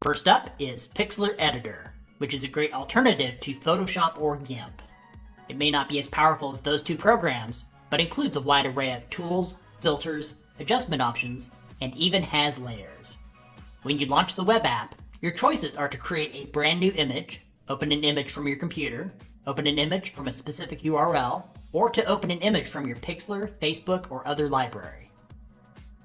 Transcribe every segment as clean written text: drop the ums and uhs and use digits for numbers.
First up is Pixlr Editor, which is a great alternative to Photoshop or GIMP. It may not be as powerful as those two programs, but includes a wide array of tools, filters, adjustment options, and even has layers. When you launch the web app, your choices are to create a brand new image, open an image from your computer, open an image from a specific URL, or to open an image from your Pixlr, Facebook, or other library.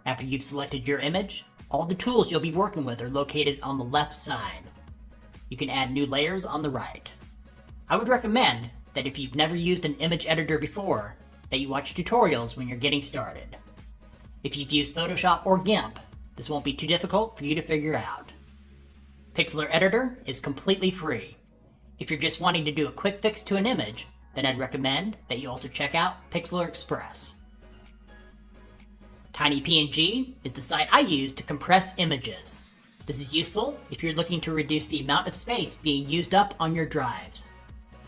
After you've selected your image, all the tools you'll be working with are located on the left side. You can add new layers on the right. I would recommend that if you've never used an image editor before, that you watch tutorials when you're getting started. If you've used Photoshop or GIMP, this won't be too difficult for you to figure out. Pixlr Editor is completely free. If you're just wanting to do a quick fix to an image, then I'd recommend that you also check out Pixlr Express. TinyPNG is the site I use to compress images. This is useful if you're looking to reduce the amount of space being used up on your drives.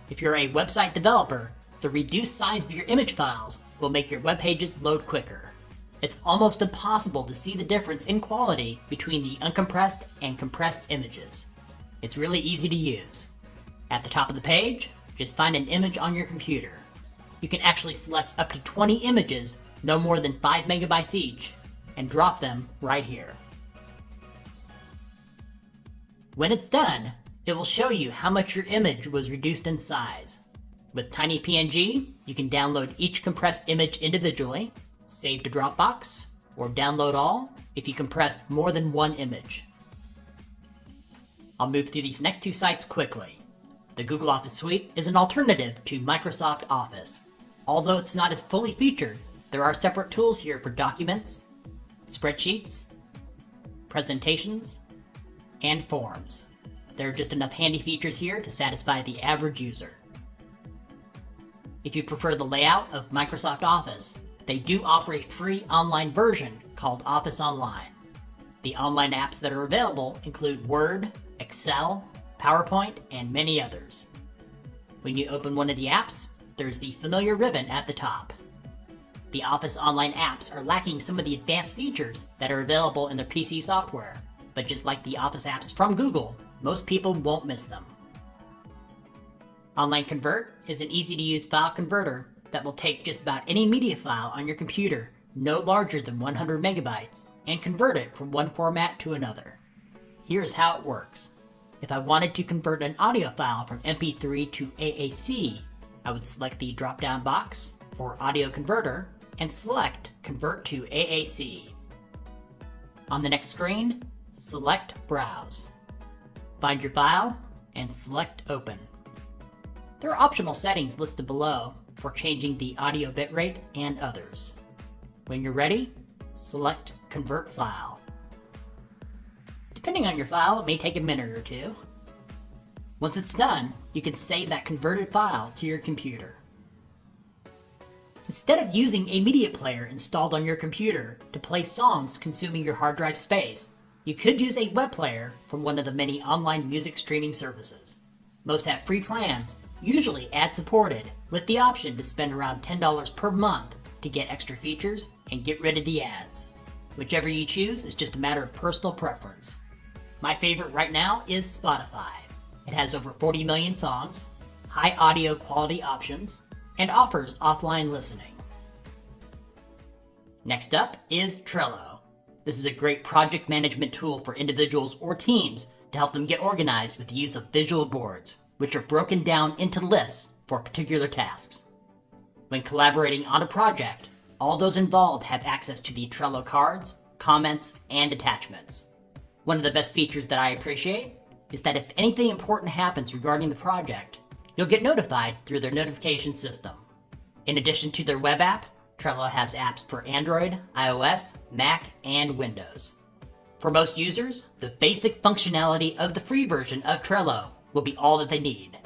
If you're a website developer, the reduced size of your image files will make your web pages load quicker. It's almost impossible to see the difference in quality between the uncompressed and compressed images. It's really easy to use. At the top of the page, just find an image on your computer. You can actually select up to 20 images, no more than 5 megabytes each, and drop them right here. When it's done, it will show you how much your image was reduced in size. With TinyPNG, you can download each compressed image individually, save to Dropbox, or download all if you compress more than one image. I'll move through these next two sites quickly. The Google Office Suite is an alternative to Microsoft Office. Although it's not as fully featured, there are separate tools here for documents, spreadsheets, presentations, and forms. There are just enough handy features here to satisfy the average user. If you prefer the layout of Microsoft Office, they do offer a free online version called Office Online. The online apps that are available include Word, Excel, PowerPoint, and many others. When you open one of the apps, there's the familiar ribbon at the top. The Office Online apps are lacking some of the advanced features that are available in their PC software, but just like the Office apps from Google, most people won't miss them. Online Convert is an easy-to-use file converter that will take just about any media file on your computer, no larger than 100 megabytes, and convert it from one format to another. Here's how it works. If I wanted to convert an audio file from MP3 to AAC, I would select the drop-down box for Audio Converter and select Convert to AAC. On the next screen, select Browse. Find your file and select Open. There are optional settings listed below for changing the audio bitrate and others. When you're ready, select Convert File. Depending on your file, it may take a minute or two. Once it's done, you can save that converted file to your computer. Instead of using a media player installed on your computer to play songs consuming your hard drive space, you could use a web player from one of the many online music streaming services. Most have free plans, usually ad-supported, with the option to spend around $10 per month to get extra features and get rid of the ads. Whichever you choose is just a matter of personal preference. My favorite right now is Spotify. It has over 40 million songs, high audio quality options, and offers offline listening. Next up is Trello. This is a great project management tool for individuals or teams to help them get organized with the use of visual boards, which are broken down into lists for particular tasks. When collaborating on a project, all those involved have access to the Trello cards, comments, and attachments. One of the best features that I appreciate is that if anything important happens regarding the project, you'll get notified through their notification system. In addition to their web app, Trello has apps for Android, iOS, Mac, and Windows. For most users, the basic functionality of the free version of Trello will be all that they need.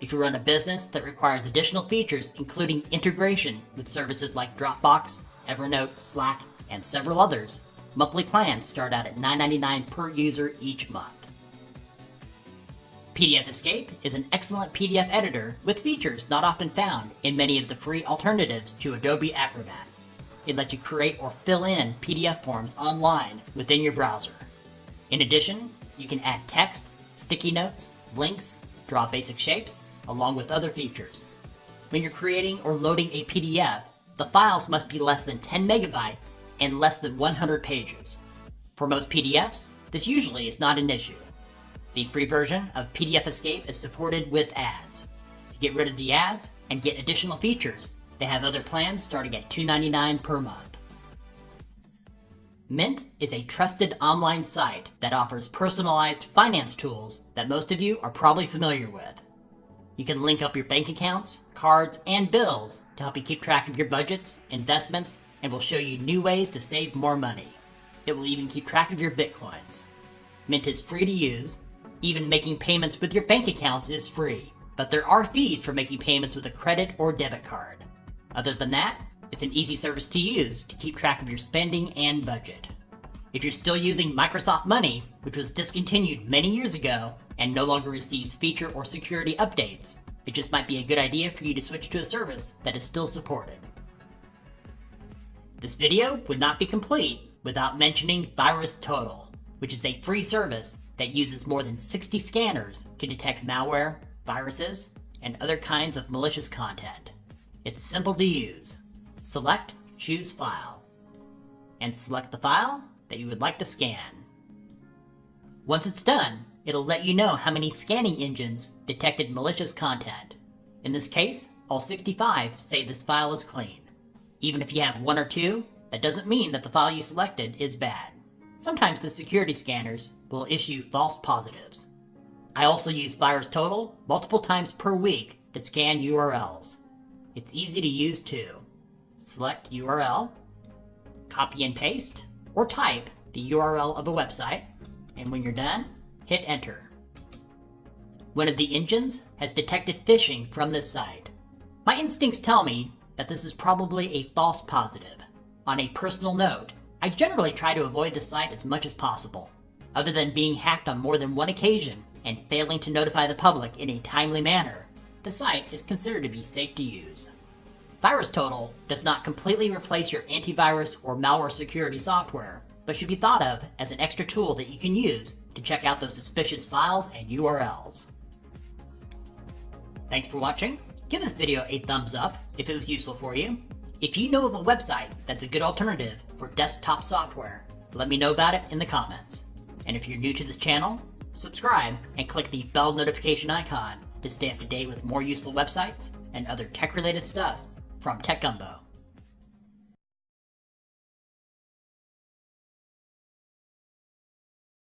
If you run a business that requires additional features, including integration with services like Dropbox, Evernote, Slack, and several others, monthly plans start out at $9.99 per user each month. PDF Escape is an excellent PDF editor with features not often found in many of the free alternatives to Adobe Acrobat. It lets you create or fill in PDF forms online within your browser. In addition, You can add text, sticky notes, links, draw basic shapes, along with other features. When you're creating or loading a PDF, the files must be less than 10 megabytes and less than 100 pages. For most PDFs, this usually is not an issue. The free version of PDF Escape is supported with ads. To get rid of the ads and get additional features, they have other plans starting at $2.99 per month. Mint is a trusted online site that offers personalized finance tools that most of you are probably familiar with. You can link up your bank accounts, cards, and bills to help you keep track of your budgets, investments, and will show you new ways to save more money. It will even keep track of your bitcoins. Mint is free to use. Even making payments with your bank accounts is free, but there are fees for making payments with a credit or debit card. Other than that, it's an easy service to use to keep track of your spending and budget. If you're still using Microsoft Money, which was discontinued many years ago and no longer receives feature or security updates, it just might be a good idea for you to switch to a service that is still supported. This video would not be complete without mentioning VirusTotal, which is a free service that uses more than 60 scanners to detect malware, viruses, and other kinds of malicious content. It's simple to use. Select Choose File, and select the file that you would like to scan. Once it's done, it'll let you know how many scanning engines detected malicious content. In this case, all 65 say this file is clean. Even if you have one or two, that doesn't mean that the file you selected is bad. Sometimes the security scanners will issue false positives. I also use VirusTotal multiple times per week to scan URLs. It's easy to use too. Select URL, copy and paste, or type the URL of a website, and when you're done, hit enter. One of the engines has detected phishing from this site. My instincts tell me that this is probably a false positive. On a personal note, I generally try to avoid the site as much as possible. Other than being hacked on more than one occasion and failing to notify the public in a timely manner, the site is considered to be safe to use. VirusTotal does not completely replace your antivirus or malware security software, but should be thought of as an extra tool that you can use to check out those suspicious files and URLs. Thanks for watching. Give this video a thumbs up if it was useful for you. If you know of a website that's a good alternative for desktop software, let me know about it in the comments. And if you're new to this channel, subscribe and click the bell notification icon to stay up to date with more useful websites and other tech-related stuff from Tech Gumbo.